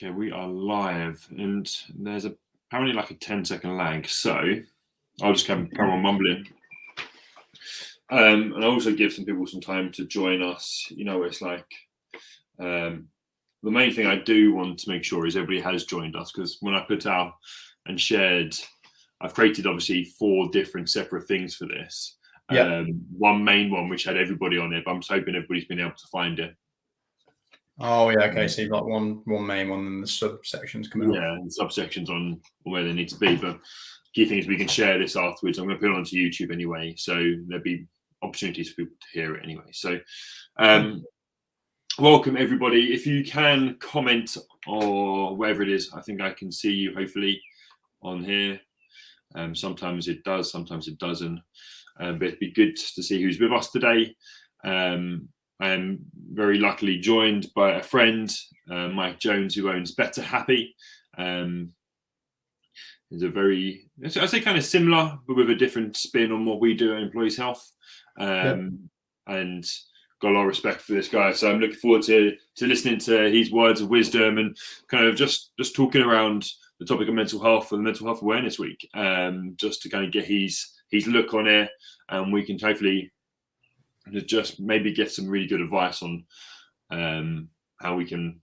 Okay, we are live, and there's apparently like a 10-second lag, so I'll just carry on mumbling. And also give some people some time to join us. You know what it's like. The main thing I do want to make sure is everybody has joined us, because when I put out and shared, I've created obviously 4 different separate things for this. One main one which had everybody on it, but I'm just hoping everybody's been able to find it. Oh yeah, okay. So you've got one main one, and the subsections coming up. Yeah, and subsections on where they need to be. But key thing is we can share this afterwards. I'm going to put it onto YouTube anyway, so there'll be opportunities for people to hear it anyway. So, welcome everybody. If you can comment or wherever it is, I think I can see you hopefully on here. Sometimes it does, sometimes it doesn't. But it'd be good to see who's with us today. I am very luckily joined by a friend, Mike Jones, who owns Better Happy. It's a very, I say kind of similar, but with a different spin on what we do at Employees Health. And got a lot of respect for this guy. So I'm looking forward to listening to his words of wisdom and kind of just talking around the topic of mental health and Mental Health Awareness Week, just to kind of get his look on it. And we can hopefully just maybe get some really good advice on how we can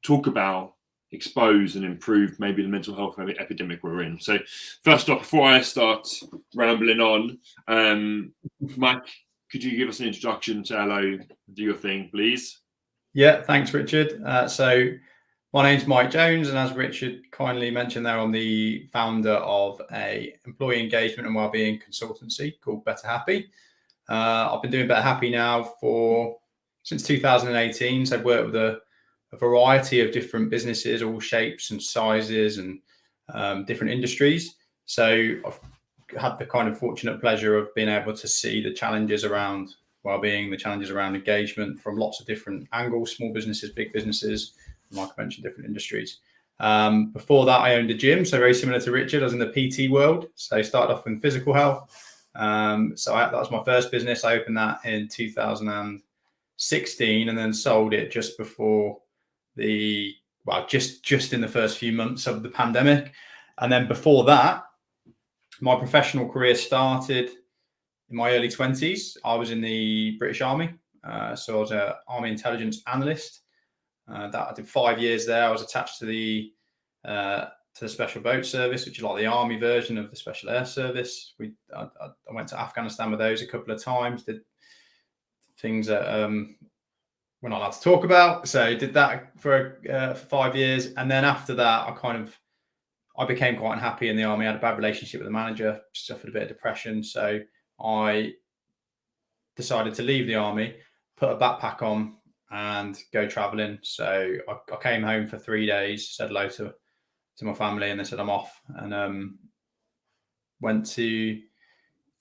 talk about, expose and improve maybe the mental health epidemic we're in. So first off, before I start rambling on, Mike, could you give us an introduction to Hello, do your thing, please? Yeah, thanks, Richard. So my name's Mike Jones, and as Richard kindly mentioned there, I'm the founder of a employee engagement and wellbeing consultancy called Better Happy. I've been doing Better Happy now since 2018. So I've worked with a variety of different businesses, all shapes and sizes and different industries. So I've had the kind of fortunate pleasure of being able to see the challenges around wellbeing, the challenges around engagement from lots of different angles, small businesses, big businesses, and like I mentioned, different industries. Before that, I owned a gym. So very similar to Richard, I was in the PT world. So I started off in physical health. That was my first business. I opened that in 2016 and then sold it just before just in the first few months of the pandemic. And then before that, my professional career started in my early 20s. I was in the British Army. So I was an Army intelligence analyst. That I did 5 years there. I was attached to the Special Boat Service, which is like the Army version of the Special Air Service. I went to Afghanistan with those a couple of times, did things that we're not allowed to talk about. So did that for 5 years. And then after that, I became quite unhappy in the Army. I had a bad relationship with the manager, suffered a bit of depression. So I decided to leave the Army, put a backpack on and go traveling. So I came home for 3 days, said hello to my family, and they said I'm off, and went to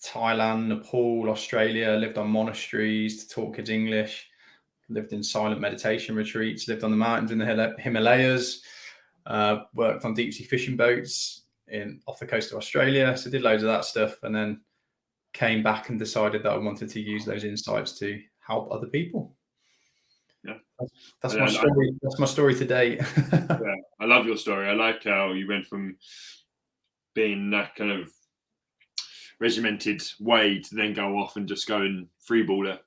Thailand, Nepal, Australia, lived on monasteries to taught kids English, lived in silent meditation retreats, lived on the mountains in the Himalayas, worked on deep sea fishing boats off the coast of Australia. So did loads of that stuff, and then came back and decided that I wanted to use those insights to help other people. Yeah, that's my story. That's my story today. Yeah, I love your story. I like how you went from being that kind of regimented way to then go off and just go and freeball it.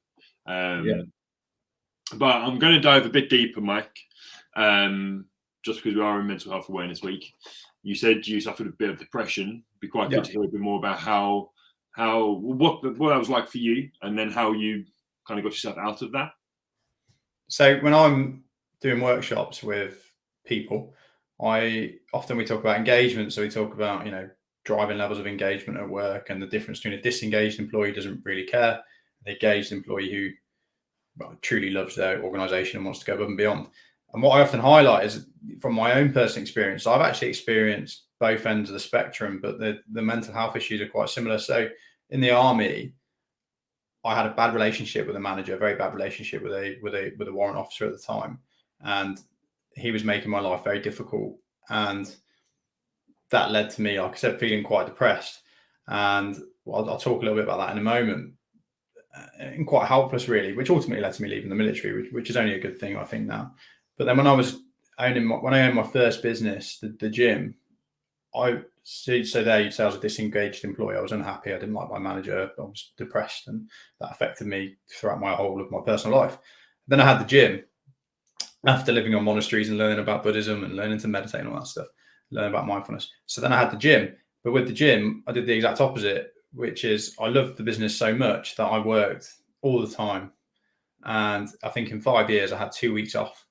But I'm going to dive a bit deeper, Mike, just because we are in Mental Health Awareness Week. You said you suffered a bit of depression. It'd be quite good to hear a bit more about what that was like for you, and then how you kind of got yourself out of that. So when I'm doing workshops with people, we talk about engagement. So we talk about, driving levels of engagement at work and the difference between a disengaged employee who doesn't really care, an engaged employee who truly loves their organization and wants to go above and beyond. And what I often highlight is from my own personal experience. So I've actually experienced both ends of the spectrum, but the mental health issues are quite similar. So in the Army, I had a bad relationship with a manager, a very bad relationship with a warrant officer at the time, and he was making my life very difficult, and that led to me, like I said, feeling quite depressed. And I'll talk a little bit about that in a moment. And quite helpless, really, which ultimately led to me leaving the military, which is only a good thing, I think, now. But then when I was when I owned my first business, the gym, so there you'd say I was a disengaged employee. I was unhappy. I didn't like my manager. I was depressed, and that affected me throughout my whole of my personal life. Then I had the gym after living on monasteries and learning about Buddhism and learning to meditate and all that stuff, learning about mindfulness. So then I had the gym, but with the gym, I did the exact opposite, which is I loved the business so much that I worked all the time. And I think in 5 years, I had 2 weeks off,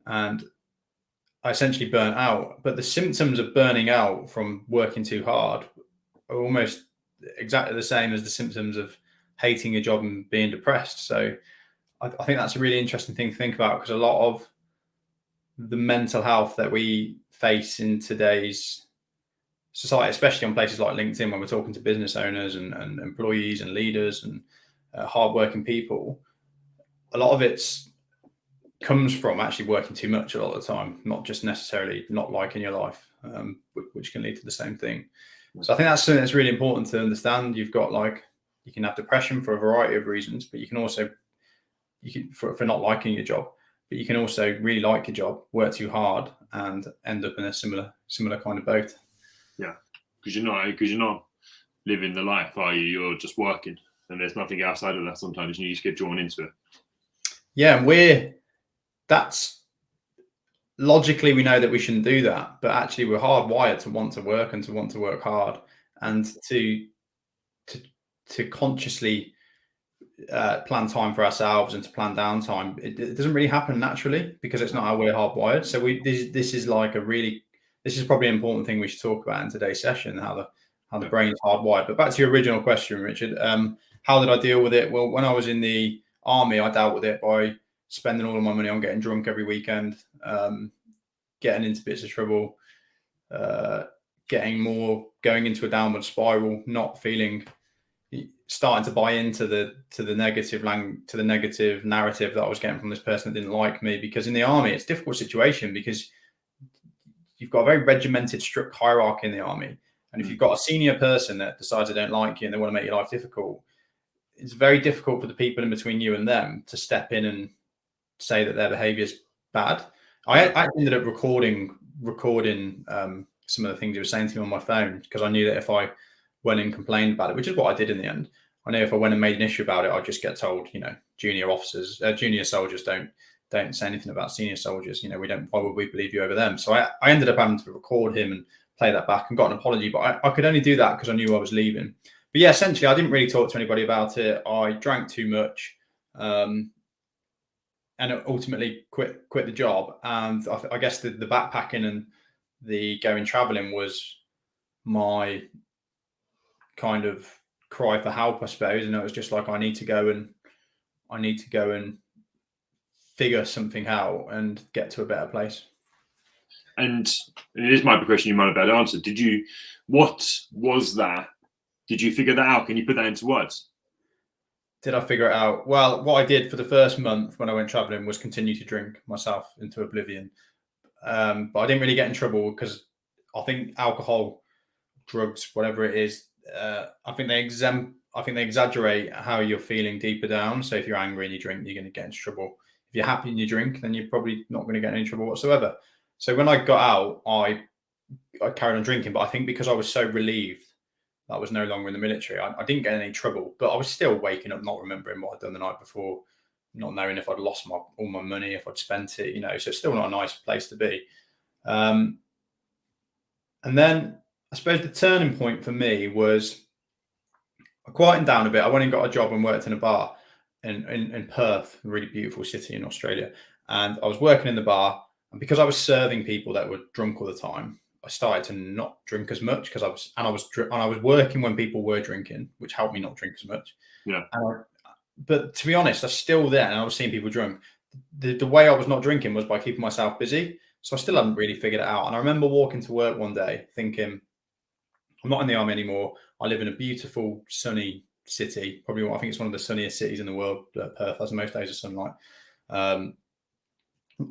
and I essentially burnt out. But the symptoms of burning out from working too hard are almost exactly the same as the symptoms of hating your job and being depressed. So I think that's a really interesting thing to think about, because a lot of the mental health that we face in today's society, especially on places like LinkedIn, when we're talking to business owners and employees and leaders and hardworking people, a lot of it's comes from actually working too much a lot of the time, not just necessarily not liking your life, which can lead to the same thing. So I think that's something that's really important to understand. You've got you can have depression for a variety of reasons, but you can also for not liking your job, but you can also really like your job, work too hard, and end up in a similar kind of boat. Yeah, because you're not living the life, are you? You're just working, and there's nothing outside of that. Sometimes you just get drawn into it. Yeah, and that's logically we know that we shouldn't do that, but actually we're hardwired to want to work and to want to work hard, and to consciously plan time for ourselves and to plan downtime. It doesn't really happen naturally because it's not how we're hardwired. So this is probably an important thing we should talk about in today's session, how the brain is hardwired. But back to your original question, Richard, how did I deal with it? Well, when I was in the army, I dealt with it by spending all of my money on getting drunk every weekend, getting into bits of trouble, going into a downward spiral, starting to buy into the negative narrative that I was getting from this person that didn't like me. Because in the army, it's a difficult situation because you've got a very regimented, strict hierarchy in the army. And if you've got a senior person that decides they don't like you and they want to make your life difficult, it's very difficult for the people in between you and them to step in and say that their behavior is bad. I ended up recording some of the things he was saying to me on my phone, because I knew that if I went and complained about it, which is what I did in the end, I know if I went and made an issue about it, I'd just get told, junior soldiers don't say anything about senior soldiers. Why would we believe you over them? So I ended up having to record him and play that back and got an apology, but I could only do that because I knew I was leaving. But yeah, essentially, I didn't really talk to anybody about it. I drank too much, and ultimately quit the job. And I guess the backpacking and the going traveling was my kind of cry for help, I suppose. And it was just like, I need to go and figure something out and get to a better place. And this might be a question you might have better answered. What was that? Did you figure that out? Can you put that into words? Did I figure it out? Well, what I did for the first month when I went traveling was continue to drink myself into oblivion. But I didn't really get in trouble because I think alcohol, drugs, whatever it is, I think they exaggerate how you're feeling deeper down. So if you're angry and you drink, you're going to get into trouble. If you're happy and you drink, then you're probably not going to get in any trouble whatsoever. So when I got out, I carried on drinking. But I think because I was so relieved that I was no longer in the military, I didn't get in any trouble. But I was still waking up, not remembering what I'd done the night before, not knowing if I'd lost all my money, if I'd spent it, so it's still not a nice place to be. And then I suppose the turning point for me was I quietened down a bit. I went and got a job and worked in a bar in Perth, a really beautiful city in Australia. And I was working in the bar, and because I was serving people that were drunk all the time, I started to not drink as much because I was working when people were drinking, which helped me not drink as much. Yeah. But to be honest, I was still there and I was seeing people drunk. The way I was not drinking was by keeping myself busy. So I still hadn't really figured it out. And I remember walking to work one day thinking, I'm not in the army anymore. I live in a beautiful, sunny city. Probably, I think it's one of the sunniest cities in the world. Perth has most days of sunlight. I've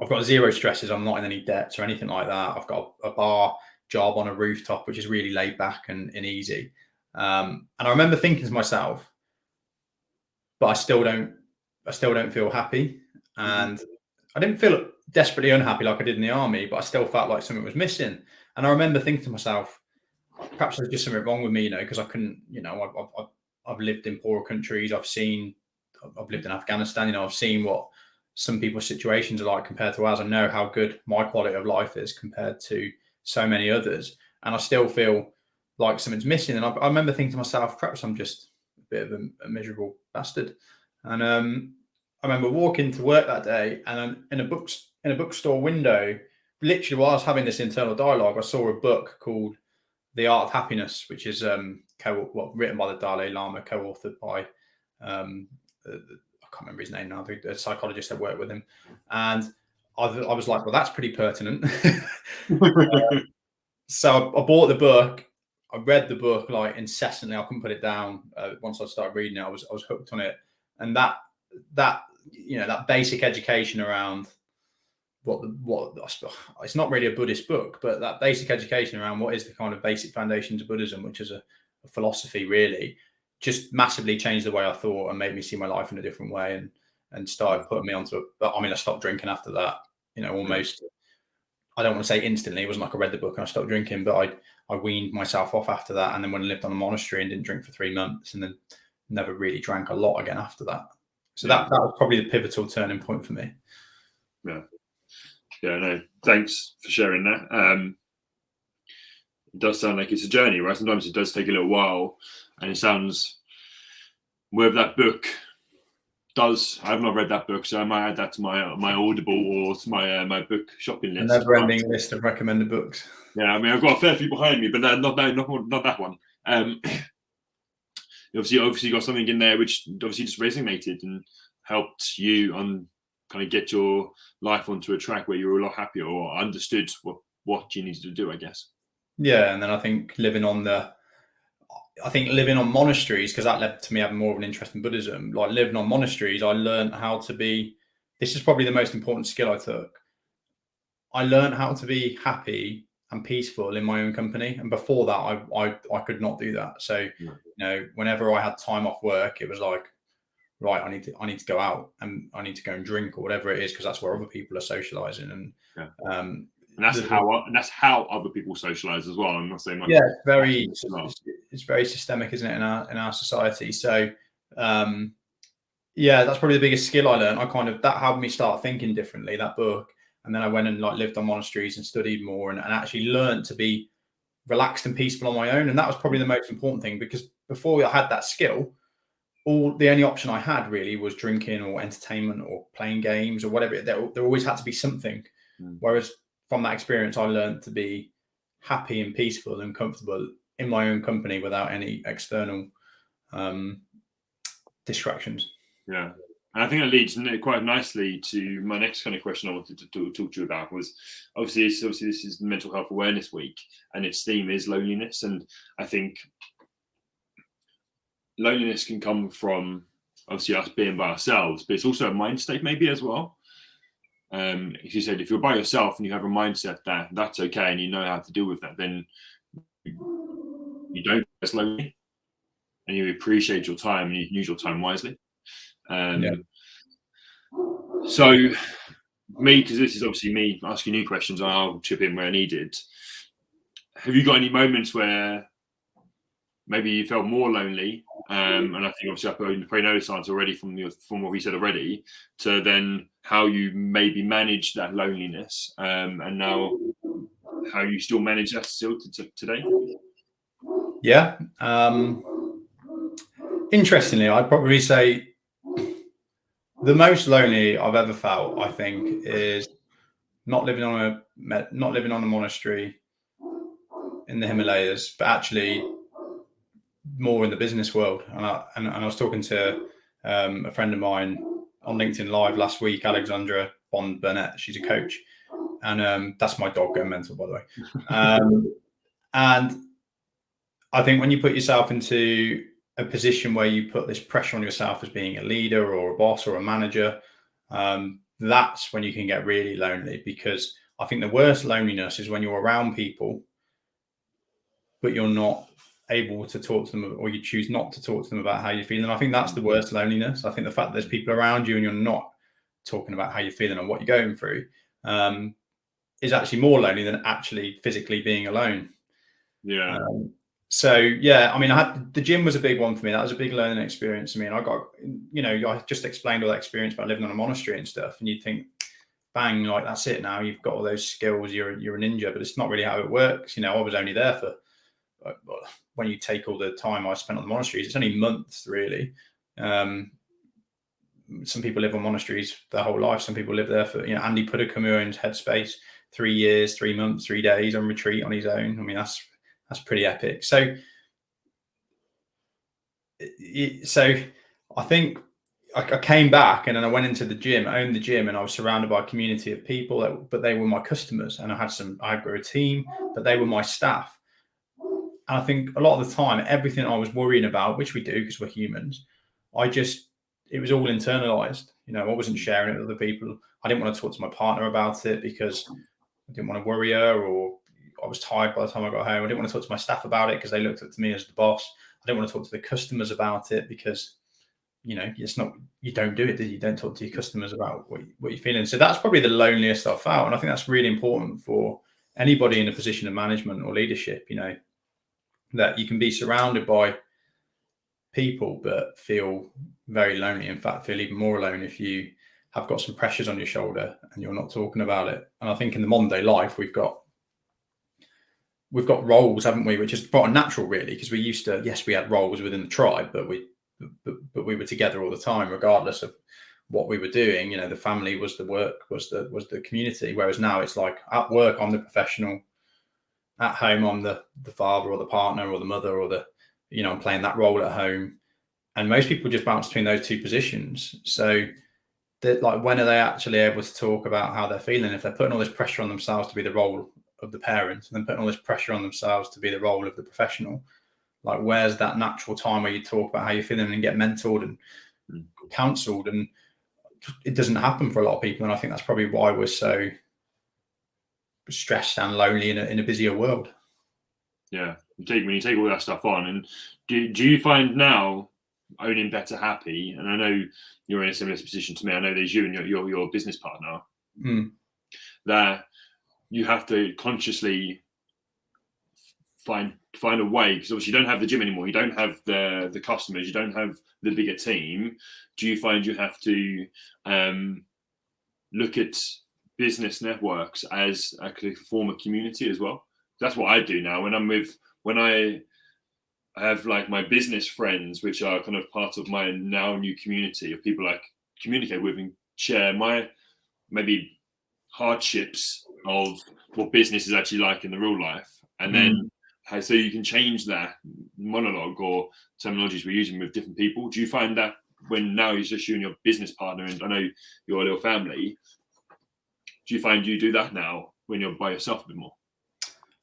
got zero stresses. I'm not in any debts or anything like that. I've got a bar job on a rooftop, which is really laid back and easy. And I remember thinking to myself, but I still don't feel happy. And I didn't feel desperately unhappy like I did in the army, but I still felt like something was missing. And I remember thinking to myself, perhaps there's just something wrong with me, because I couldn't, I've lived in poorer countries. I've lived in Afghanistan. I've seen what some people's situations are like compared to ours. I know how good my quality of life is compared to so many others. And I still feel like something's missing. And I remember thinking to myself, perhaps I'm just a bit of a miserable bastard. And I remember walking to work that day, and in a bookstore window, literally while I was having this internal dialogue, I saw a book called The Art of Happiness, which is written by the Dalai Lama, co-authored by I can't remember his name now, the psychologist that worked with him. And I was like, well, that's pretty pertinent. So I bought the book. I read the book like incessantly. I couldn't put it down. Once I started reading it, I was hooked on it. And that basic education around what it's not really a Buddhist book, but that basic education around what is the kind of basic foundations of Buddhism, which is a philosophy, really just massively changed the way I thought and made me see my life in a different way, and started putting me onto it. But I mean, I stopped drinking after that, almost, I don't want to say instantly. It wasn't like I read the book and I stopped drinking, but I weaned myself off after that. And then when I lived on a monastery and didn't drink for 3 months, and then never really drank a lot again after that. So that was probably the pivotal turning point for me. Yeah, no, thanks for sharing that. It does sound like it's a journey, right? Sometimes it does take a little while, and it sounds, whether that book does, I've not read that book, so I might add that to my Audible or to my book shopping list. A never-ending list of recommended books. Yeah, I mean, I've got a fair few behind me, but not that one. Obviously got something in there which obviously just resonated and helped you on kind of get your life onto a track where you were a lot happier, or understood what you needed to do, I guess. Yeah, and then I think living on monasteries, because that led to me having more of an interest in Buddhism. Like living on monasteries, I learned how to be. This is probably the most important skill I took. I learned how to be happy and peaceful in my own company, and before that, I could not do that. So, whenever I had time off work, it was like, right, I need to go out and I need to go and drink or whatever it is, because that's where other people are socializing. And that's how other people socialize as well. I'm not saying it's very systemic, isn't it, in our society? So that's probably the biggest skill I learned. That helped me start thinking differently, that book. And then I went and lived on monasteries and studied more, and actually learned to be relaxed and peaceful on my own. And that was probably the most important thing, because before I had that skill, the only option I had really was drinking or entertainment or playing games or whatever. There always had to be something. Whereas from that experience, I learned to be happy and peaceful and comfortable in my own company without any external distractions. Yeah. And I think that leads quite nicely to my next kind of question I wanted to talk to you about. Was obviously this is Mental Health Awareness Week, and its theme is loneliness. And I think loneliness can come from obviously us being by ourselves, but it's also a mind state maybe as well. As you said, if you're by yourself and you have a mindset that that's okay and you know how to deal with that, then you don't get lonely, and you appreciate your time and you can use your time wisely. So me, because this is obviously me asking you questions, I'll chip in where needed. Have you got any moments where maybe you felt more lonely? And I think obviously I probably know this answer already from what we said already, to then how you maybe manage that loneliness, and now how you still manage that still today. Yeah. Interestingly, I'd probably say the most lonely I've ever felt, I think, is not living on a monastery in the Himalayas, but actually more in the business world. And I was talking to a friend of mine on LinkedIn Live last week, Alexandra Bond Burnett. She's a coach, and that's my dog going mental, by the way. And I think when you put yourself into a position where you put this pressure on yourself as being a leader or a boss or a manager, that's when you can get really lonely, because I think the worst loneliness is when you're around people, but you're not able to talk to them, or you choose not to talk to them about how you're feeling. I think that's the worst loneliness. I think the fact that there's people around you and you're not talking about how you're feeling and what you're going through, is actually more lonely than actually physically being alone. Yeah. So yeah, I mean, the gym was a big one for me. That was a big learning experience for me. And I got, I just explained all that experience by living on a monastery and stuff. And you'd think, bang, like that's it now. You've got all those skills. You're a ninja, but it's not really how it works. I was only there for, when you take all the time I spent on the monasteries, it's only months really. Some people live on monasteries their whole life. Some people live there for, Andy Puddicombe, who owns Headspace, 3 years, 3 months, 3 days on retreat on his own. I mean, that's pretty epic. So I think I came back and then I went into the gym, owned the gym, and I was surrounded by a community of people, but they were my customers. And I grew a team, but they were my staff. And I think a lot of the time, everything I was worrying about, which we do because we're humans, it was all internalized. I wasn't sharing it with other people. I didn't want to talk to my partner about it because I didn't want to worry her, or I was tired by the time I got home. I didn't want to talk to my staff about it because they looked up to me as the boss. I didn't want to talk to the customers about it because, it's not, you don't do it, do you? You don't talk to your customers about what you're feeling. So that's probably the loneliest I've felt. And I think that's really important for anybody in a position of management or leadership, that you can be surrounded by people, but feel very lonely. In fact, feel even more alone if you have got some pressures on your shoulder and you're not talking about it. And I think in the modern day life, we've got roles, haven't we? Which is quite unnatural, really, because we used to, yes, we had roles within the tribe, but we were together all the time, regardless of what we were doing. The family was the work, was the community. Whereas now it's like at work, I'm the professional. At home, I'm the father or the partner or the mother or I'm playing that role at home. And most people just bounce between those two positions. So like, when are they actually able to talk about how they're feeling if they're putting all this pressure on themselves to be the role of the parent, and then putting all this pressure on themselves to be the role of the professional? Like, where's that natural time where you talk about how you're feeling and get mentored and counseled? And it doesn't happen for a lot of people. And I think that's probably why we're so stressed and lonely in a busier world. Yeah, when you take all that stuff on, and do you find now owning Better Happy, and I know you're in a similar position to me, I know there's you and your business partner, that you have to consciously find a way, because obviously you don't have the gym anymore, you don't have the customers, you don't have the bigger team. Do you find you have to look at business networks as a form of community as well? That's what I do now when I have like my business friends, which are kind of part of my now new community of people I communicate with and share my maybe hardships of what business is actually like in the real life. And then so you can change that monologue or terminologies we're using with different people. Do you find that when now it's just you and your business partner, and I know you're a little family, do you find you do that now when you're by yourself a bit more?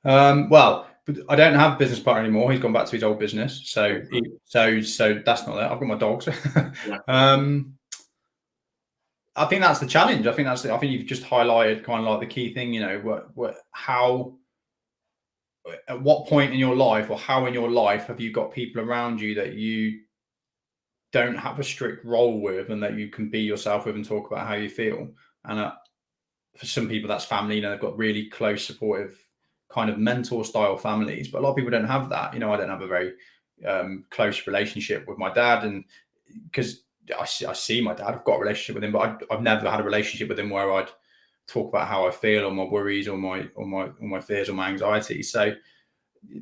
Well, I don't have a business partner anymore. He's gone back to his old business. So that's not that. I've got my dogs. Yeah. I think that's the challenge. I think you've just highlighted kind of like the key thing, at what point in your life, or how in your life have you got people around you that you don't have a strict role with, and that you can be yourself with and talk about how you feel? And for some people, that's family. They've got really close, supportive, kind of mentor style families, but a lot of people don't have that. I don't have a very close relationship with my dad, and because I see my dad, I've got a relationship with him, but I've never had a relationship with him where I'd talk about how I feel, or my worries, or my fears, or my anxiety. So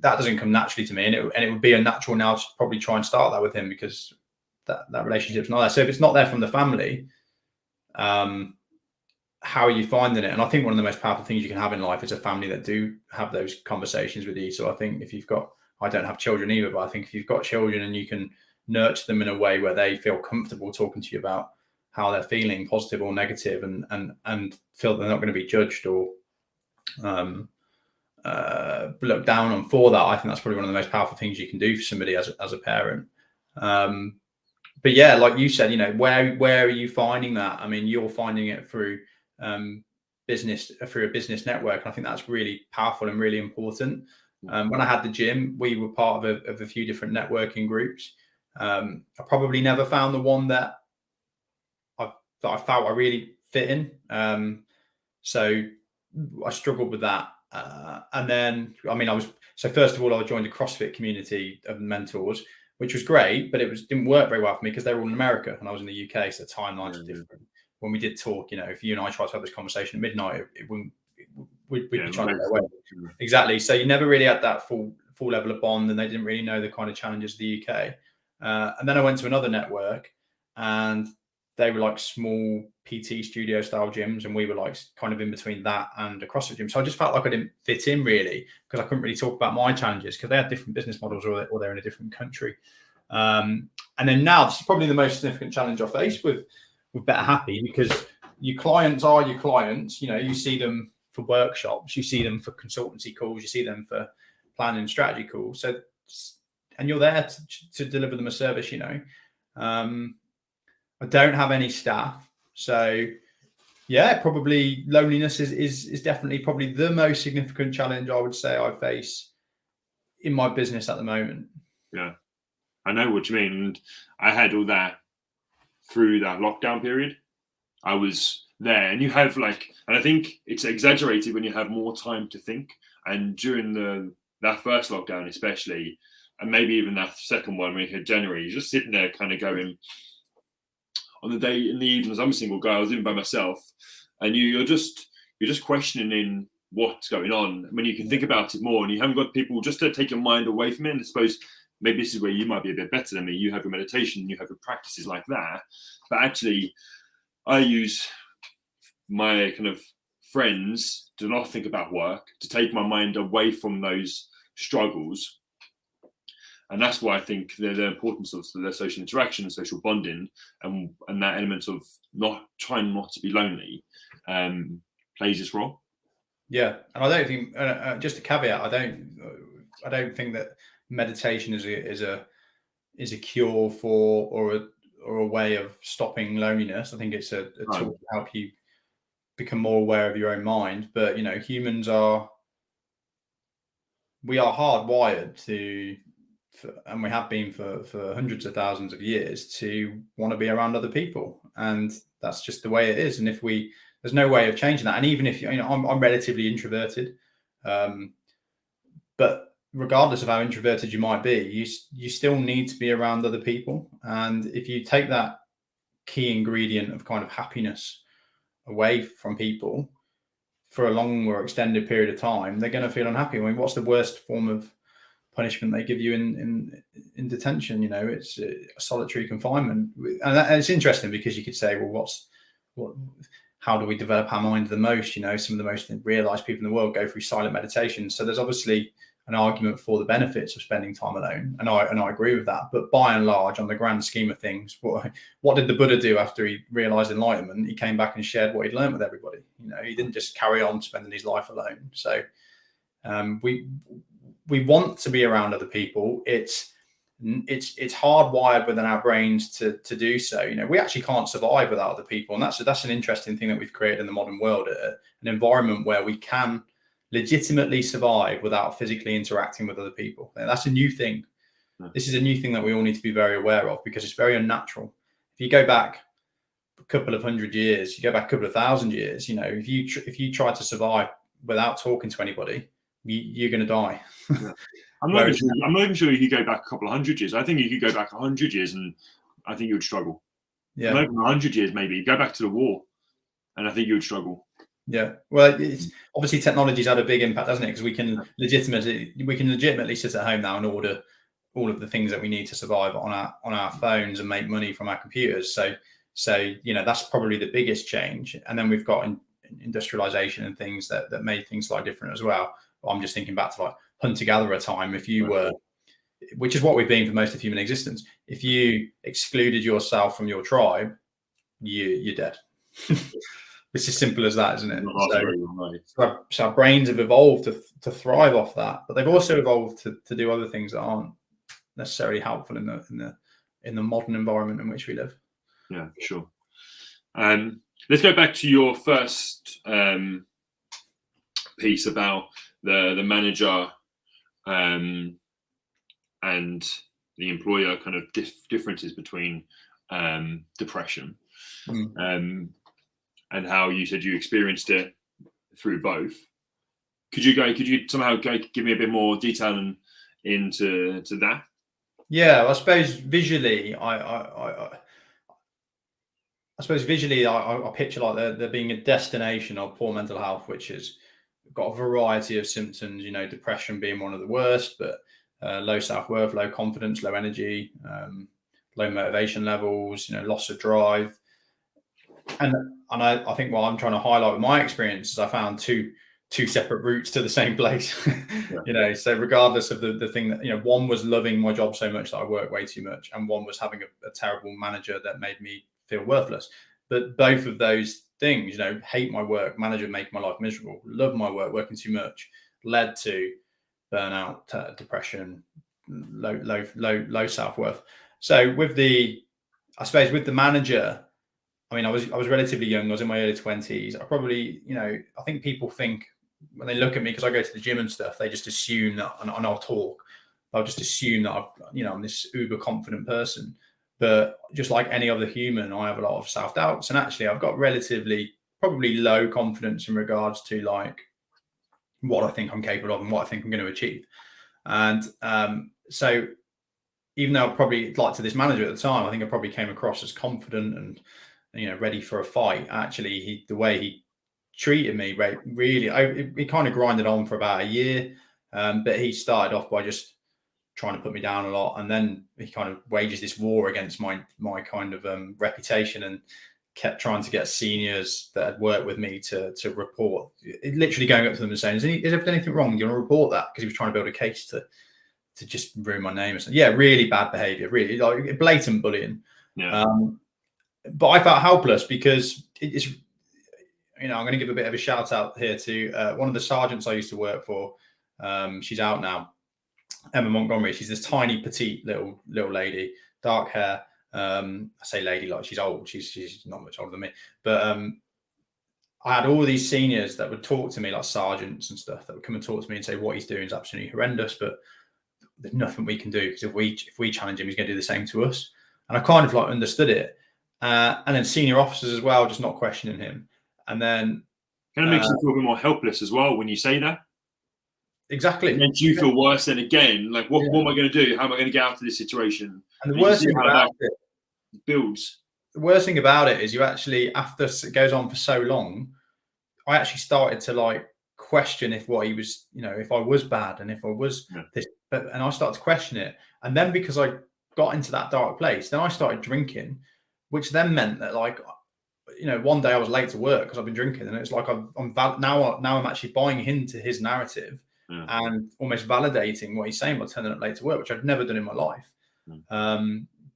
that doesn't come naturally to me, and it would be unnatural now to probably try and start that with him, because that relationship's not there. So if it's not there from the family, how are you finding it? And I think one of the most powerful things you can have in life is a family that do have those conversations with you. So I think I don't have children either, but I think if you've got children and you can nurture them in a way where they feel comfortable talking to you about how they're feeling, positive or negative, and feel they're not going to be judged or looked down on for that, I think that's probably one of the most powerful things you can do for somebody as a parent. But yeah, like you said, where are you finding that? I mean, you're finding it through business, through a business network. And I think that's really powerful and really important. When I had the gym, we were part of a few different networking groups. I probably never found the one that I felt I really fit in. So I struggled with that. And then, I mean, first of all, I joined a CrossFit community of mentors, which was great, but didn't work very well for me because they were all in America and I was in the UK. So timelines are different. When we did talk, if you and I tried to have this conversation at midnight, we'd be trying to get away. Exactly. So you never really had that full level of bond, and they didn't really know the kind of challenges of the UK. And then I went to another network, and they were like small PT studio style gyms, and we were like kind of in between that and a CrossFit gym. So I just felt like I didn't fit in really, because I couldn't really talk about my challenges because they had different business models or they're in a different country. And then now this is probably the most significant challenge I face with Better Happy, because your clients are your clients. You see them for workshops, you see them for consultancy calls, you see them for planning and strategy calls. So, and you're there to deliver them a service. I don't have any staff, so yeah, probably loneliness is definitely probably the most significant challenge I would say I face in my business at the moment. Yeah, I know what you mean. And I had all that through that lockdown period. I was there, and you have and I think it's exaggerated when you have more time to think. And during that first lockdown, especially, and maybe even that second one when you hit January, you're just sitting there kind of going, on the day in the evenings, I'm a single guy, I was living by myself, and you're just questioning what's going on. When you can think about it more, and you haven't got people just to take your mind away from it. And I suppose maybe this is where you might be a bit better than me. You have your meditation, you have your practices like that, but actually I use my kind of friends to not think about work, to take my mind away from those struggles. And that's why I think the importance of the social interaction, social bonding, and that element of trying not to be lonely plays its role. Yeah, and I don't think just a caveat. I don't think that meditation is a cure for or a way of stopping loneliness. I think it's a tool to help you become more aware of your own mind. But humans are hardwired to. And we have been for hundreds of thousands of years to want to be around other people, and that's just the way it is. And there's no way of changing that. And even if I'm relatively introverted, but regardless of how introverted you might be, you still need to be around other people. And if you take that key ingredient of kind of happiness away from people for a long or extended period of time, they're going to feel unhappy. I mean, what's the worst form of punishment they give you in detention? It's a solitary confinement. And it's interesting because you could say, well, how do we develop our mind the most? Some of the most realized people in the world go through silent meditation. So there's obviously an argument for the benefits of spending time alone, and I agree with that. But by and large, on the grand scheme of things, what did the Buddha do after he realized enlightenment? He came back and shared what he'd learned with everybody. He didn't just carry on spending his life alone. So we want to be around other people. It's hardwired within our brains to do so. We actually can't survive without other people, and that's an interesting thing that we've created in the modern world, an environment where we can legitimately survive without physically interacting with other people. And that's a new thing. This is a new thing that we all need to be very aware of, because it's very unnatural. If you go back a couple of hundred years, you go back a couple of thousand years, if you try to survive without talking to anybody, you're going to die. Yeah. I'm not even sure you could go back a couple of hundred years. I think you could go back 100 years and I think you would struggle. Yeah. Not even 100 years, maybe. Go back to the war and I think you would struggle. Yeah. Well, it's obviously technology's had a big impact, hasn't it? Because we can legitimately sit at home now and order all of the things that we need to survive on our phones and make money from our computers. So that's probably the biggest change. And then we've got industrialization and things that made things slightly different as well. I'm just thinking back to like hunter-gatherer time. If you were, which is what we've been for most of human existence, if you excluded yourself from your tribe, you're dead. It's as simple as that, isn't it? So our brains have evolved to thrive off that, but they've also evolved to do other things that aren't necessarily helpful in the modern environment in which we live. Yeah, for sure. Let's go back to your first piece about the manager and the employer kind of differences between depression. And how you said you experienced it through both. Could you somehow give me a bit more detail into that? Yeah, I suppose visually, I picture like there being a destination of poor mental health, which has got a variety of symptoms. You know, depression being one of the worst, but low self-worth, low confidence, low energy, low motivation levels. You know, loss of drive, and I think what I'm trying to highlight with my experience is I found two separate routes to the same place. Yeah. You know, so regardless of the thing that, you know, one was loving my job so much that I work way too much, and one was having a terrible manager that made me feel worthless. But both of those things, you know, hate my work, manager making my life miserable, love my work, working too much, led to burnout, depression, low self-worth. So with the manager, I mean, I was relatively young. I was in my early 20s. I probably, you know, I think people think when they look at me, because I go to the gym and stuff, they just assume that, and I'll talk, they'll just assume that I'm this uber confident person. But just like any other human, I have a lot of self-doubts. And actually, I've got relatively probably low confidence in regards to like what I think I'm capable of and what I think I'm going to achieve. And so even though I probably, like to this manager at the time, I think I probably came across as confident and, you know, ready for a fight. Actually, the way he treated me, really, it kind of grinded on for about a year. But he started off by just trying to put me down a lot, and then he kind of wages this war against my kind of reputation, and kept trying to get seniors that had worked with me to report, literally going up to them and saying, "Is there anything wrong? Do you want to report that?" Because he was trying to build a case to just ruin my name. Yeah, really bad behavior, really like blatant bullying. Yeah. But I felt helpless because it's, you know, I'm going to give a bit of a shout out here to one of the sergeants I used to work for. She's out now, Emma Montgomery. She's this tiny, petite little lady, dark hair. I say lady like she's old. She's not much older than me. But I had all these seniors that would talk to me, like sergeants and stuff, that would come and talk to me and say what he's doing is absolutely horrendous, but there's nothing we can do, because if we challenge him, he's going to do the same to us. And I kind of like understood it. And then senior officers as well, just not questioning him. And then kind of makes you feel a bit more helpless as well when you say that. Exactly. It makes you feel worse then again. Like, what am I going to do? How am I going to get out of this situation? And the worst thing about it builds. The worst thing about it is you actually, after it goes on for so long, I actually started to like question if what he was, you know, if I was bad and if I was this, and I started to question it. And then because I got into that dark place, then I started drinking, which then meant that, like, you know, one day I was late to work because I've been drinking, and it's like now I'm actually buying into his narrative and almost validating what he's saying by turning up late to work, which I'd never done in my life.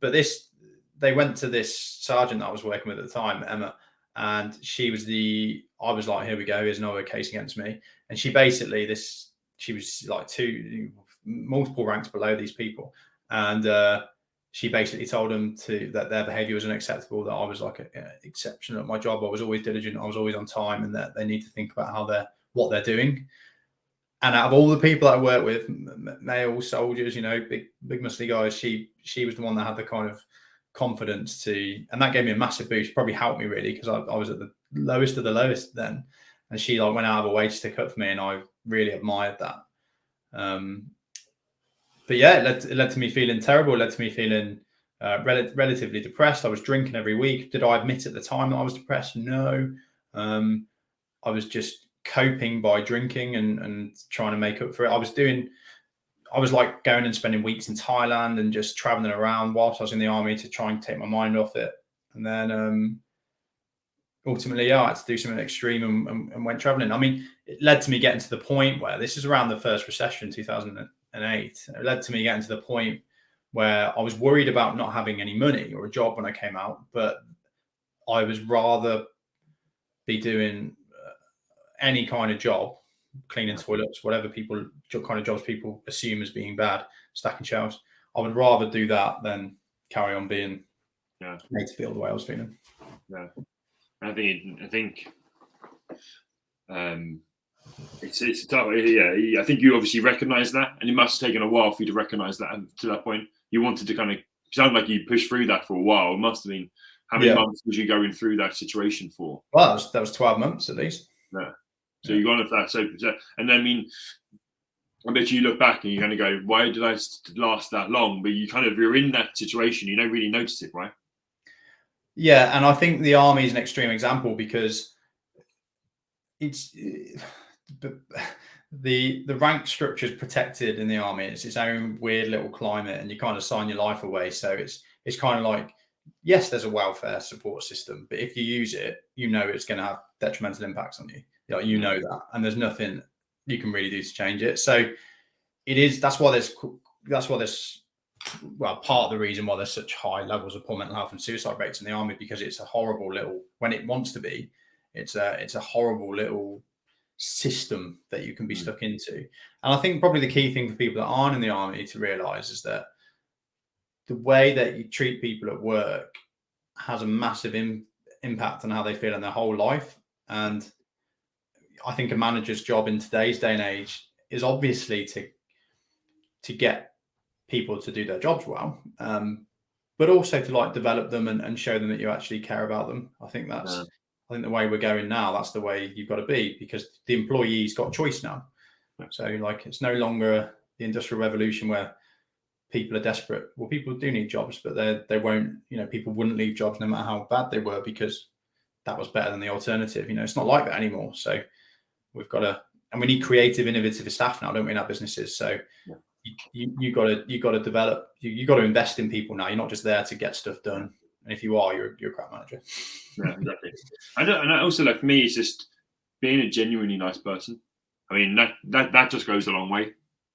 But they went to this sergeant that I was working with at the time, Emma, and I was like, here we go, here's another case against me. And she basically, she was like multiple ranks below these people. And she basically told them that their behavior was unacceptable, that I was like exceptional at my job. I was always diligent, I was always on time, and that they need to think about what they're doing. And out of all the people that I work with, male soldiers, you know, big muscly guys, she was the one that had the kind of confidence and that gave me a massive boost. Probably helped me really, because I was at the lowest of the lowest then, and she like went out of her way to stick up for me, and I really admired that. But yeah, it led to me feeling terrible. It led to me feeling relatively depressed. I was drinking every week. Did I admit at the time that I was depressed? No. I was just coping by drinking and trying to make up for it. I was like going and spending weeks in Thailand and just traveling around whilst I was in the army to try and take my mind off it. And then ultimately, I had to do something extreme and went traveling. I mean, it led to me getting to the point where, this is around the first recession, 2008. It led to me getting to the point where I was worried about not having any money or a job when I came out, but I was rather be doing any kind of job, cleaning toilets, whatever kind of jobs people assume as being bad, stacking shelves. I would rather do that than carry on being made to feel the way I was feeling. Yeah, I think it's tough. Yeah, I think you obviously recognise that, and it must have taken a while for you to recognise that. And to that point, you wanted to kind of sound like you pushed through that for a while. It must have been. How many months was you going through that situation for? Well, that was 12 months at least. Yeah. So you've gone with that. So, and I mean, I bet you look back and you're going to go, why did I last that long? But you're in that situation, you don't really notice it, right? Yeah, and I think the army is an extreme example because it's the rank structure is protected in the army. It's its own weird little climate, and you kind of sign your life away. So it's kind of like, yes, there's a welfare support system, but if you use it, you know it's going to have detrimental impacts on you. Like, you know that, and there's nothing you can really do to change it. So it is. That's why there's. Well, part of the reason why there's such high levels of poor mental health and suicide rates in the army, because it's a horrible little, when it wants to be, it's a horrible little system that you can be stuck into. And I think probably the key thing for people that aren't in the army to realize is that the way that you treat people at work has a massive impact on how they feel in their whole life. And I think a manager's job in today's day and age is obviously to get people to do their jobs well, but also to like develop them and show them that you actually care about them. I think I think the way we're going now, that's the way you've got to be, because the employee's got choice now. So like, it's no longer the Industrial Revolution where people are desperate. Well, people do need jobs, but they won't, people wouldn't leave jobs no matter how bad they were, because that was better than the alternative. It's not like that anymore. So we've got to, and we need creative, innovative staff now, don't we, in our businesses? So you got to develop. You got to invest in people now. You're not just there to get stuff done. And if you are, you're a crap manager. Yeah, exactly. And also, like, for me, it's just being a genuinely nice person. I mean, that just goes a long way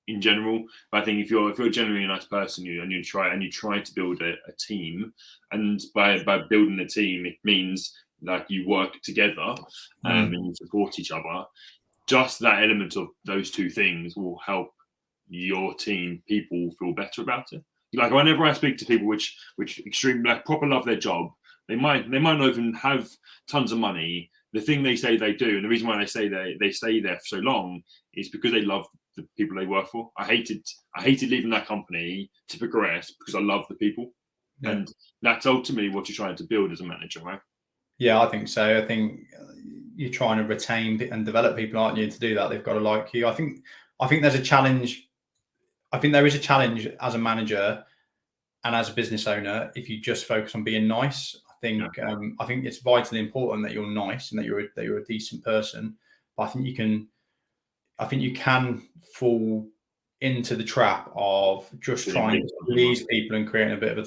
in general. But I think if you're a genuinely nice person, you try to build a team, and by building a team, it means that you work together and you support each other. Just that element of those two things will help your team people feel better about it. Like, whenever I speak to people which extremely proper love their job, they might not even have tons of money. The thing they say they do, and the reason why they say they stay there for so long, is because they love the people they work for. I hated leaving that company to progress because I love the people, and that's ultimately what you're trying to build as a manager, right? Yeah, I think so. I think you're trying to retain and develop people, aren't you? To do that, they've got to like you. I think there's a challenge. I think there is a challenge as a manager and as a business owner if you just focus on being nice. I think it's vitally important that you're nice and that you're a decent person. But I think you can fall into the trap of just trying to please people and creating a bit of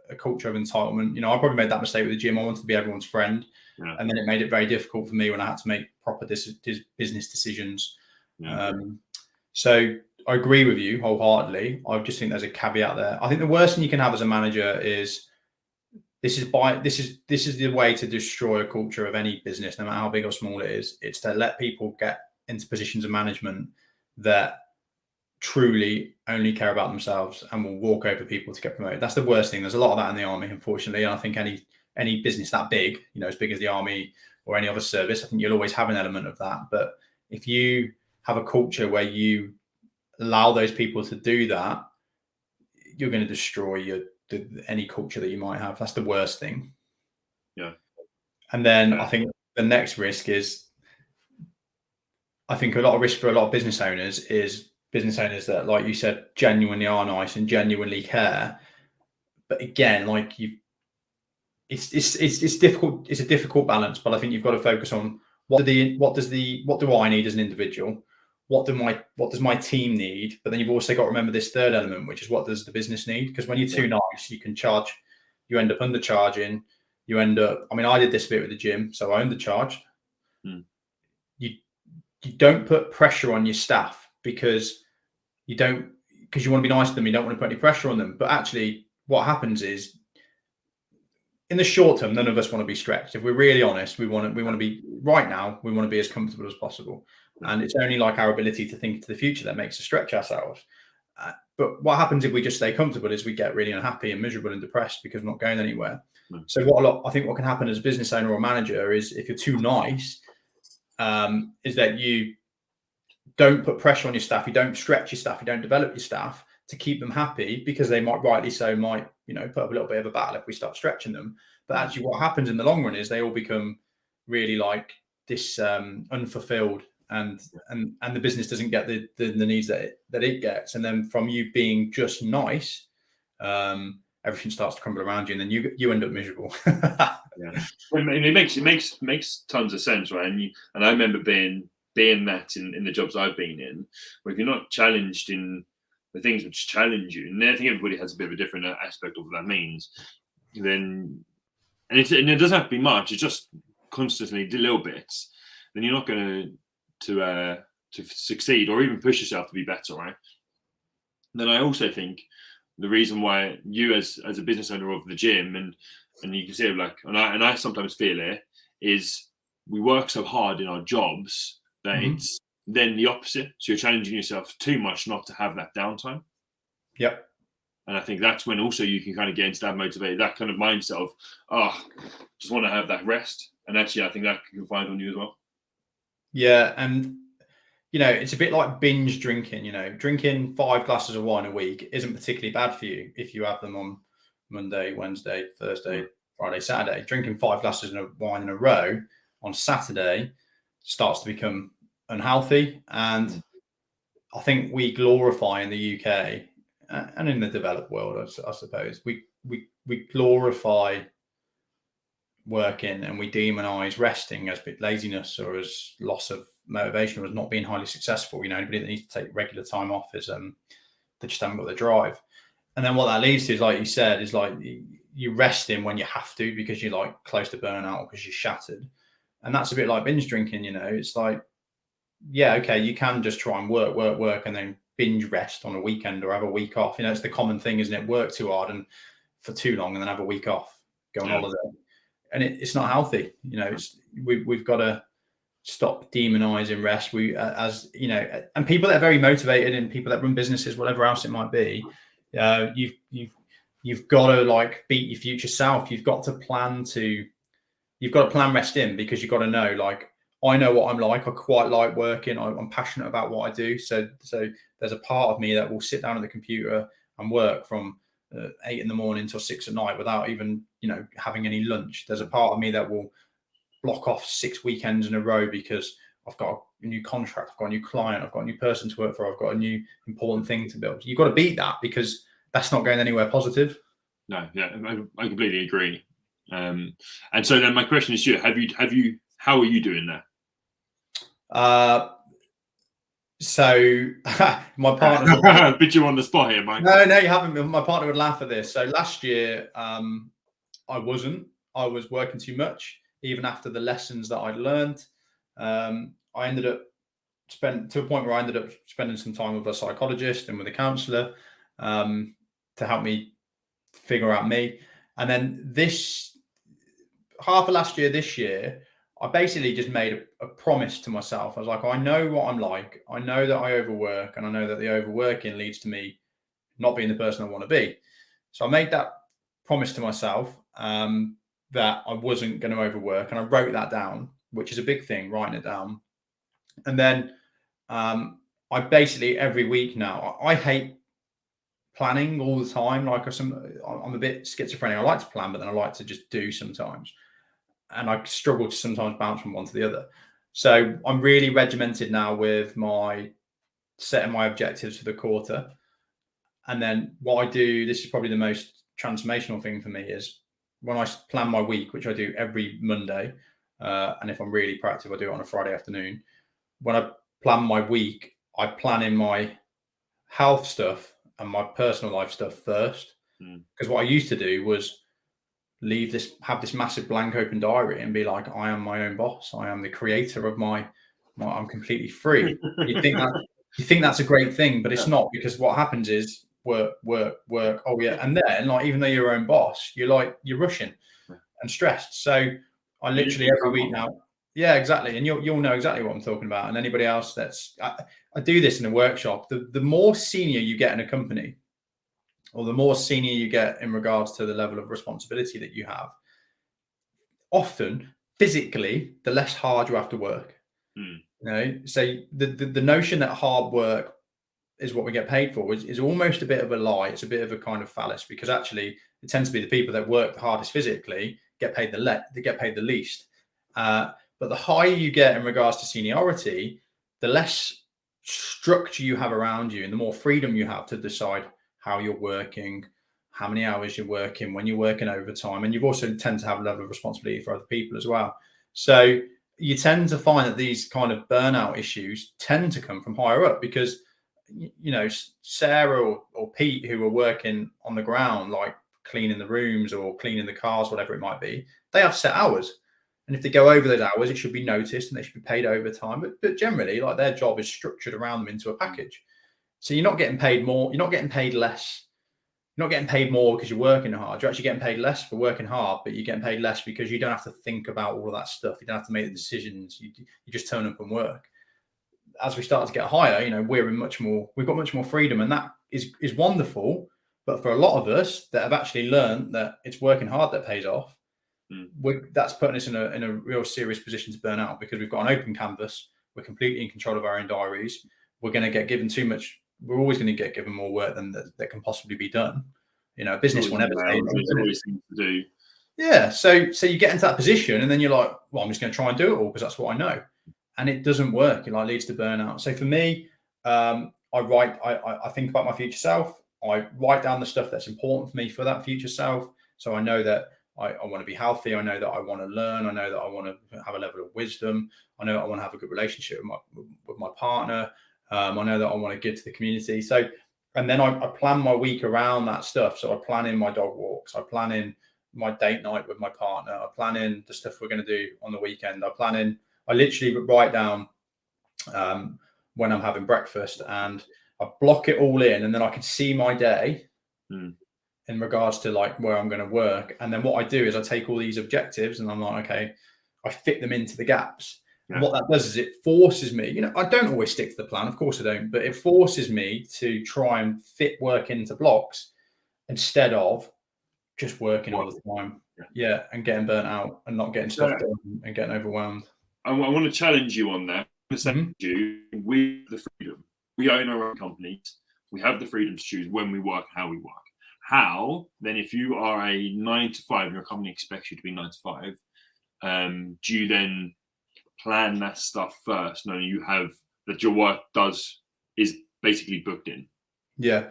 a culture of entitlement. I probably made that mistake with the gym. I wanted to be everyone's friend, and then it made it very difficult for me when I had to make proper business decisions. So I agree with you wholeheartedly. I just think there's a caveat there. I think the worst thing you can have as a manager is this is the way to destroy a culture of any business, no matter how big or small it is. It's to let people get into positions of management that truly only care about themselves and will walk over people to get promoted. That's the worst thing. There's a lot of that in the army, unfortunately. And I think any business that big, as big as the army or any other service, I think you'll always have an element of that. But if you have a culture where you allow those people to do that, you're going to destroy any culture that you might have. That's the worst thing. Yeah. And then I think the next risk is, I think a lot of risk for a lot of business owners is business owners that, like you said, genuinely are nice and genuinely care. But again, like it's difficult. It's a difficult balance, but I think you've got to focus on what do I need as an individual? What does my team need? But then you've also got to remember this third element, which is what does the business need? Because when you're too nice, you end up undercharging. I did this bit with the gym, so I undercharged. You don't put pressure on your staff because you want to be nice to them. You don't want to put any pressure on them. But actually what happens is, in the short term, none of us want to be stretched. If we're really honest, we want to be right now. We want to be as comfortable as possible, and it's only like our ability to think to the future that makes us stretch ourselves. But what happens if we just stay comfortable is we get really unhappy and miserable and depressed because we're not going anywhere. So I think what can happen as a business owner or manager is, if you're too nice, is that you don't put pressure on your staff, you don't stretch your staff, you don't develop your staff to keep them happy, because they might put up a little bit of a battle if we start stretching them. But actually what happens in the long run is they all become really like unfulfilled, and the business doesn't get the needs that it gets, and then from you being just nice, everything starts to crumble around you, and then you end up miserable. Yeah, it makes tons of sense, right? And I remember being that in the jobs I've been in, where if you're not challenged in the things which challenge you, and I think everybody has a bit of a different aspect of what that means, then and it doesn't have to be much. It's just constantly little bits. Then you're not going to succeed or even push yourself to be better, right? Then I also think the reason why you as a business owner of the gym and you can see it like, and I sometimes feel it, is we work so hard in our jobs that it's then the opposite. So you're challenging yourself too much not to have that downtime. Yep. And I think that's when also you can kind of get into that motivated, that kind of mindset of, just want to have that rest. And actually, I think that can find on you as well. Yeah. And, it's a bit like binge drinking, drinking 5 glasses of wine a week isn't particularly bad for you if you have them on Monday, Wednesday, Thursday, Friday, Saturday. Drinking 5 glasses of wine in a row on Saturday starts to become unhealthy. And I think we glorify in the UK and in the developed world, I suppose, we glorify working and we demonize resting as laziness or as loss of motivation or as not being highly successful. Anybody that needs to take regular time off is they just haven't got the drive. And then what that leads to is, like you said, is like you resting when you have to because you're like close to burnout or because you're shattered. And that's a bit like binge drinking. It's like, yeah, okay, you can just try and work and then binge rest on a weekend or have a week off. It's the common thing, isn't it? Work too hard and for too long and then have a week off, go on holiday. And it's not healthy. We've got to stop demonizing rest. And people that are very motivated and people that run businesses, whatever else it might be, you've got to like beat your future self. You've got to plan rest in, because you've got to know, like, I know what I'm like. I quite like working. I'm passionate about what I do. So there's a part of me that will sit down at the computer and work from 8 in the morning till 6 at night without even, having any lunch. There's a part of me that will block off 6 weekends in a row because I've got a new contract, I've got a new client, I've got a new person to work for, I've got a new important thing to build. You've got to beat that because that's not going anywhere positive. No, yeah, I completely agree. And so then my question is to you, how are you doing that? So my partner put you on the spot here, Mike. No, you haven't. My partner would laugh at this. So last year, I was working too much, even after the lessons that I'd learned. I ended up to a point where I ended up spending some time with a psychologist and with a counselor to help me figure out me. And then this year, I basically just made a promise to myself. I was like, I know what I'm like. I know that I overwork, and I know that the overworking leads to me not being the person I want to be. So I made that promise to myself that I wasn't going to overwork, and I wrote that down, which is a big thing, writing it down. And then I basically every week now, I hate planning all the time. Like I'm a bit schizophrenic. I like to plan, but then I like to just do sometimes. And I struggle to sometimes bounce from one to the other. So I'm really regimented now with my setting my objectives for the quarter. And then what I do, this is probably the most transformational thing for me, is when I plan my week, which I do every Monday. And if I'm really proactive, I do it on a Friday afternoon. When I plan my week, I plan in my health stuff and my personal life stuff first. Because what I used to do was have this massive blank open diary and be like, I am my own boss. I am the creator of I'm completely free. You think that's a great thing, but it's not, because what happens is work. Oh yeah. And then, like, even though you're your own boss, you're rushing and stressed. So I literally every week now. Yeah, exactly. And you'll know exactly what I'm talking about. And anybody else I do this in a workshop. The more senior you get in a company, or the more senior you get in regards to the level of responsibility that you have, often physically, the less hard you have to work. So the notion that hard work is what we get paid for is almost a bit of a lie. It's a bit of a kind of fallacy, because actually it tends to be the people that work the hardest physically get paid the least. But the higher you get in regards to seniority, the less structure you have around you and the more freedom you have to decide how you're working, how many hours you're working, when you're working overtime. And you've also tend to have a level of responsibility for other people as well. So you tend to find that these kind of burnout issues tend to come from higher up, because, you know, Sarah or Pete, who are working on the ground, like cleaning the rooms or cleaning the cars, whatever it might be, they have set hours. And if they go over those hours, it should be noticed and they should be paid overtime. But generally, like, their job is structured around them into a package. So you're not getting paid more. You're not getting paid less. You're not getting paid more because you're working hard. You're actually getting paid less for working hard, but you're getting paid less because you don't have to think about all of that stuff. You don't have to make the decisions. You just turn up and work. As we start to get higher, you know, we've got much more freedom, and that is wonderful. But for a lot of us that have actually learned that it's working hard that pays off, that's putting us in a real serious position to burn out, because we've got an open canvas. We're completely in control of our own diaries. We're going to get given too much. We're always going to get given more work than that can possibly be done. You know, a business will never stay. There's always things to do. Yeah. So you get into that position, and then you're like, well, I'm just going to try and do it all because that's what I know. And it doesn't work. It like leads to burnout. So for me, I think about my future self. I write down the stuff that's important for me for that future self. So I know that I want to be healthy. I know that I want to learn. I know that I want to have a level of wisdom. I know that I want to have a good relationship with my partner. I know that I want to give to the community. So, and then I plan my week around that stuff. So I plan in my dog walks. I plan in my date night with my partner. I plan in the stuff we're going to do on the weekend. I literally write down when I'm having breakfast, and I block it all in, and then I can see my day in regards to like where I'm going to work. And then what I do is I take all these objectives and I'm like, okay, I fit them into the gaps. Yeah. And what that does is it forces me, you know, I don't always stick to the plan, of course I don't, but it forces me to try and fit work into blocks instead of just working all the time. Yeah. And getting burnt out and not getting stuff done and getting overwhelmed. I want to challenge you on that. We have the freedom. We own our own companies. We have the freedom to choose when we work, how we work. How then, if you are a 9 to 5 and your company expects you to be 9 to 5, do you then plan that stuff first, knowing you have that your work is basically booked in? Yeah.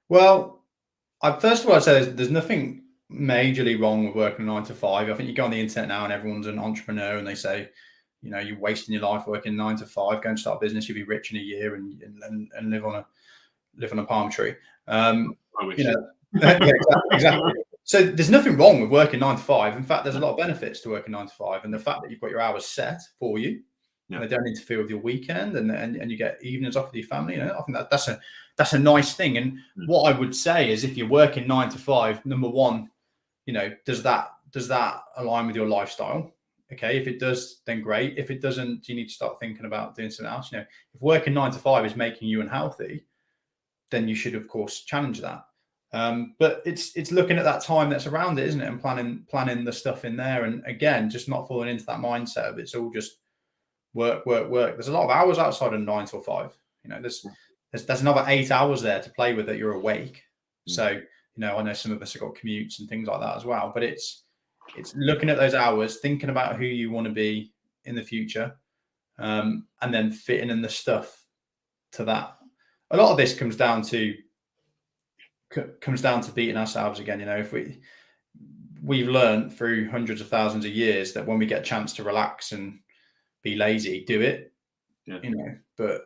Well, first of all, I'd say there's nothing majorly wrong with working 9 to 5. I think you go on the internet now and everyone's an entrepreneur and they say, you know, you're wasting your life working 9 to 5. Go and start a business, you'll be rich in a year and live on a palm tree. You know, yeah, exactly. So there's nothing wrong with working 9 to 5. In fact, there's a lot of benefits to working 9 to 5, and the fact that you've got your hours set for you, and they don't interfere with your weekend, and you get evenings off with your family. You know, I think that's a nice thing. And what I would say is, if you're working 9 to 5, number one, you know, does that align with your lifestyle? Okay, if it does, then great. If it doesn't, you need to start thinking about doing something else. You know, if working 9 to 5 is making you unhealthy, then you should, of course, challenge that. But it's looking at that time that's around it, isn't it? And planning the stuff in there. And again, just not falling into that mindset of it's all just work. There's a lot of hours outside of 9 till 5. You know, there's another 8 hours there to play with that you're awake. So, you know, I know some of us have got commutes and things like that as well, but it's looking at those hours, thinking about who you want to be in the future, and then fitting in the stuff to that. A lot of this comes down to beating ourselves again. You know, if we've learned through hundreds of thousands of years that when we get a chance to relax and be lazy, do it. Yeah. You know, but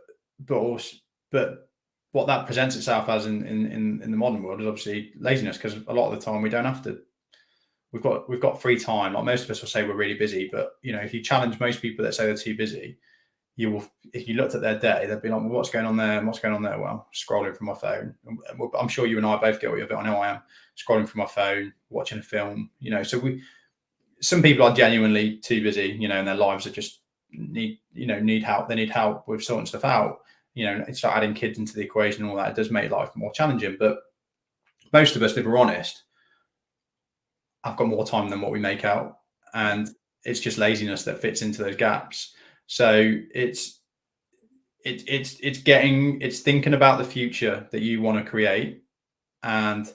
what that presents itself as in the modern world is obviously laziness, because a lot of the time we don't have to. We've got free time. Like most of us will say we're really busy, but you know, if you challenge most people that say they're too busy, if you looked at their day, they'd be like, well, what's going on there? And what's going on there? Well, scrolling from my phone. I'm sure you and I both get what you're, I know I am scrolling from my phone, watching a film, you know. So some people are genuinely too busy, you know, and their lives are just need help. They need help with sorting stuff out, you know, and start adding kids into the equation and all that. It does make life more challenging. But most of us, if we're honest, I've got more time than what we make out. And it's just laziness that fits into those gaps. So it's thinking about the future that you want to create and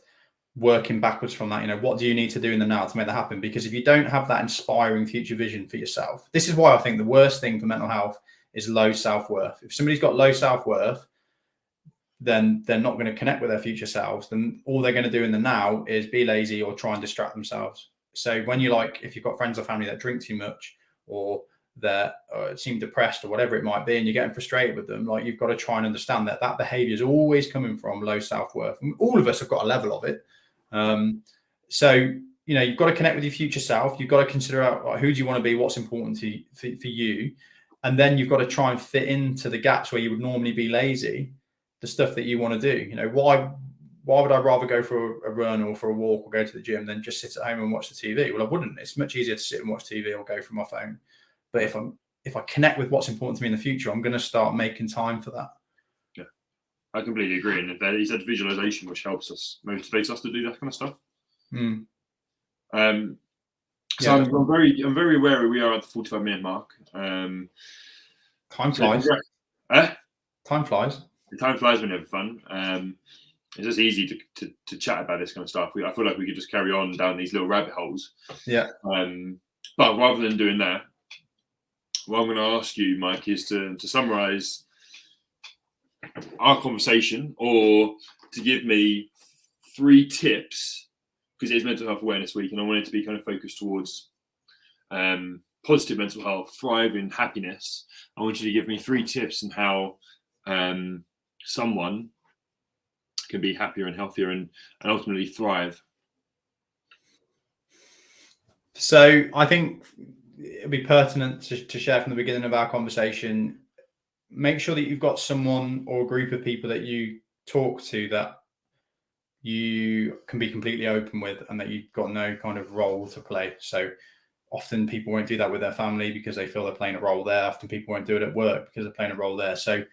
working backwards from that. You know, what do you need to do in the now to make that happen? Because if you don't have that inspiring future vision for yourself, this is why I think the worst thing for mental health is low self-worth. If somebody's got low self-worth, then they're not going to connect with their future selves. Then all they're going to do in the now is be lazy or try and distract themselves. So when you like, if you've got friends or family that drink too much, or that seem depressed or whatever it might be, and you're getting frustrated with them, like, you've got to try and understand that that behavior is always coming from low self-worth. And all of us have got a level of it. So, you know, you've got to connect with your future self. You've got to consider out, like, who do you want to be, what's important for you. And then you've got to try and fit into the gaps where you would normally be lazy, the stuff that you want to do. You know, why would I rather go for a run or for a walk or go to the gym than just sit at home and watch the TV? Well, I wouldn't. It's much easier to sit and watch TV or go from my phone. But if I connect with what's important to me in the future, I'm going to start making time for that. Yeah, I completely agree. And there is that visualization which helps us, motivates us to do that kind of stuff. So I'm very aware we are at the 45-minute mark. Time flies. Time flies. Time flies when you have fun. It's just easy to chat about this kind of stuff. I feel like we could just carry on down these little rabbit holes. Yeah. But rather than doing that, what I'm going to ask you, Mike, is to summarize our conversation, or to give me 3 tips, because it is Mental Health Awareness Week, and I want it to be kind of focused towards positive mental health, thriving, happiness. I want you to give me 3 tips on how someone can be happier and healthier and ultimately thrive. So I think it'd be pertinent to share from the beginning of our conversation. Make sure that you've got someone or a group of people that you talk to that you can be completely open with, and that you've got no kind of role to play. So often people won't do that with their family because they feel they're playing a role there. Often people won't do it at work because they're playing a role there. So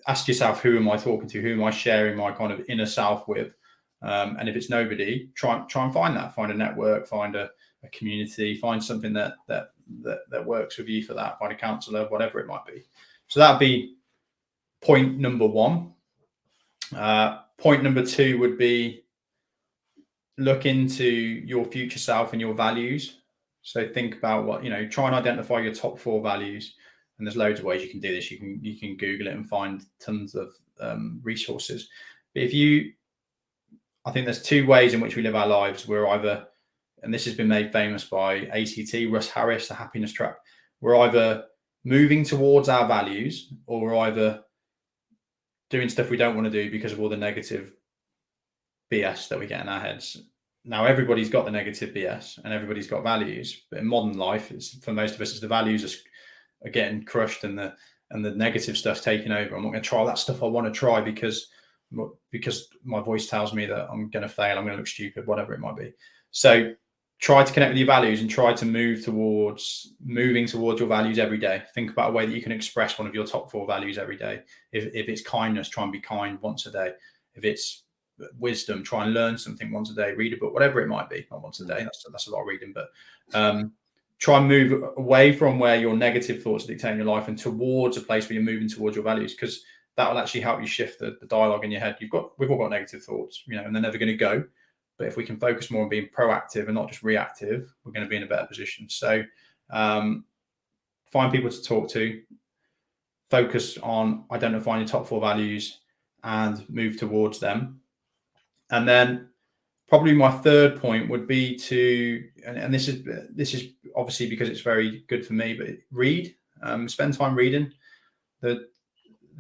ask yourself, who am I talking to? Who am I sharing my kind of inner self with? And if it's nobody, try and find that. Find a network, find a community, find something that works with you for that. Find a counsellor, whatever it might be. So that'd be point number 1. Point number 2 would be look into your future self and your values. So think about what, you know, try and identify your top 4 values. And there's loads of ways you can do this. You can Google it and find tons of resources. But I think there's 2 ways in which we live our lives. We're either, and this has been made famous by ACT, Russ Harris, The Happiness Trap. We're either moving towards our values, or we're either doing stuff we don't want to do because of all the negative BS that we get in our heads. Now, everybody's got the negative BS and everybody's got values. But in modern life, for most of us, it's the values are getting crushed and the negative stuff's taking over. I'm not going to try that stuff I want to try because my voice tells me that I'm going to fail, I'm going to look stupid, whatever it might be. So try to connect with your values and try to moving towards your values every day. Think about a way that you can express one of your top 4 values every day. If it's kindness, try and be kind once a day. If it's wisdom, try and learn something once a day. Read a book, whatever it might be. Not once a day, that's a lot of reading, but try and move away from where your negative thoughts are dictating your life and towards a place where you're moving towards your values, because that will actually help you shift the dialogue in your head. We've all got negative thoughts, you know, and they're never going to go. But if we can focus more on being proactive and not just reactive, we're going to be in a better position. So find people to talk to, focus on identifying your top 4 values and move towards them. And then probably my 3rd point would be to, and this is obviously because it's very good for me, but read, spend time reading. The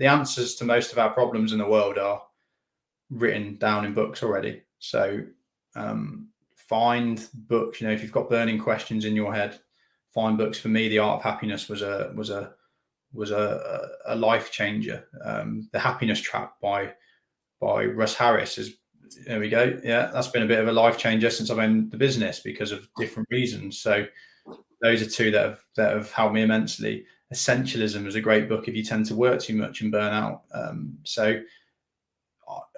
answers to most of our problems in the world are written down in books already. So find books. You know, if you've got burning questions in your head, find books. For me, The Art of Happiness was a life changer. The Happiness Trap by Russ Harris is, there we go. Yeah, that's been a bit of a life changer since I've been in the business because of different reasons. So those are 2 that have helped me immensely. Essentialism is a great book if you tend to work too much and burn out. So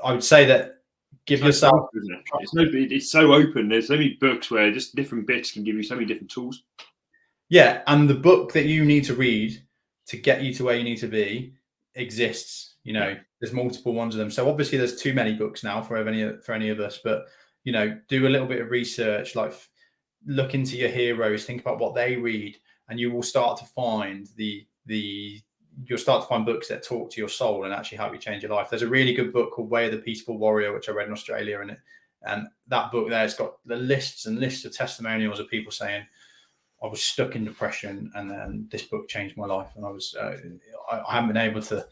I would say that give yourself. It's so open. There's so many books where just different bits can give you so many different tools. Yeah, and the book that you need to read to get you to where you need to be exists. You know, there's multiple ones of them. So obviously there's too many books now for any of us, but you know, do a little bit of research, like look into your heroes, think about what they read, and you will start to find you'll start to find books that talk to your soul and actually help you change your life. There's a really good book called Way of the Peaceful Warrior, which I read in Australia, and that book there, it's got the lists and lists of testimonials of people saying, I was stuck in depression, and then this book changed my life, and I haven't been able to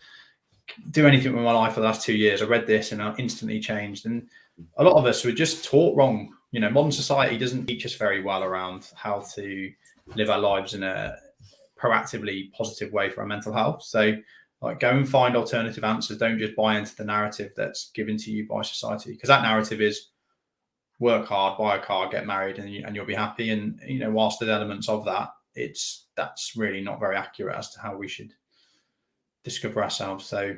do anything with my life for the last 2 years. I read this and I instantly changed. And a lot of us were just taught wrong. You know, modern society doesn't teach us very well around how to live our lives in a proactively positive way for our mental health. So like, go and find alternative answers. Don't just buy into the narrative that's given to you by society, because that narrative is work hard, buy a car, get married, and you'll be happy. And, you know, whilst there's elements of that, that's really not very accurate as to how we should discover ourselves. So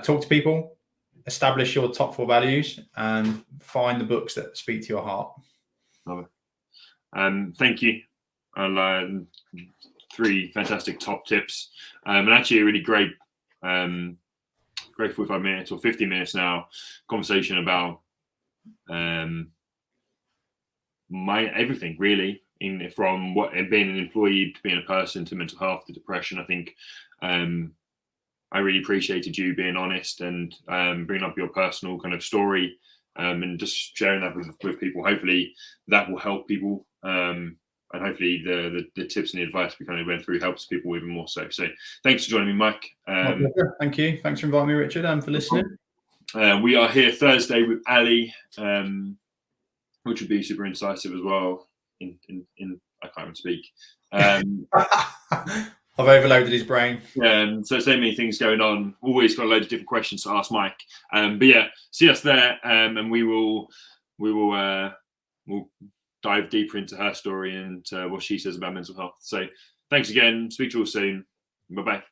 talk to people, establish your top 4 values, and find the books that speak to your heart. Love it. Thank you. 3 fantastic top tips, and actually a really great 45 minutes or 50 minutes now conversation about everything really, from being an employee to being a person to mental health to depression. I think I really appreciated you being honest and bringing up your personal kind of story, and just sharing that with people. Hopefully that will help people, and hopefully the tips and the advice we kind of went through helps people even more so. So thanks for joining me, Mike. Thank you. Thanks for inviting me, Richard, and for listening. We are here Thursday with Ali, which would be super incisive as well. I can't even speak. I've overloaded his brain. So many things going on. Always got a load of different questions to ask Mike. But yeah, see us there, and we'll dive deeper into her story and what she says about mental health. So thanks again. Speak to you all soon. Bye bye.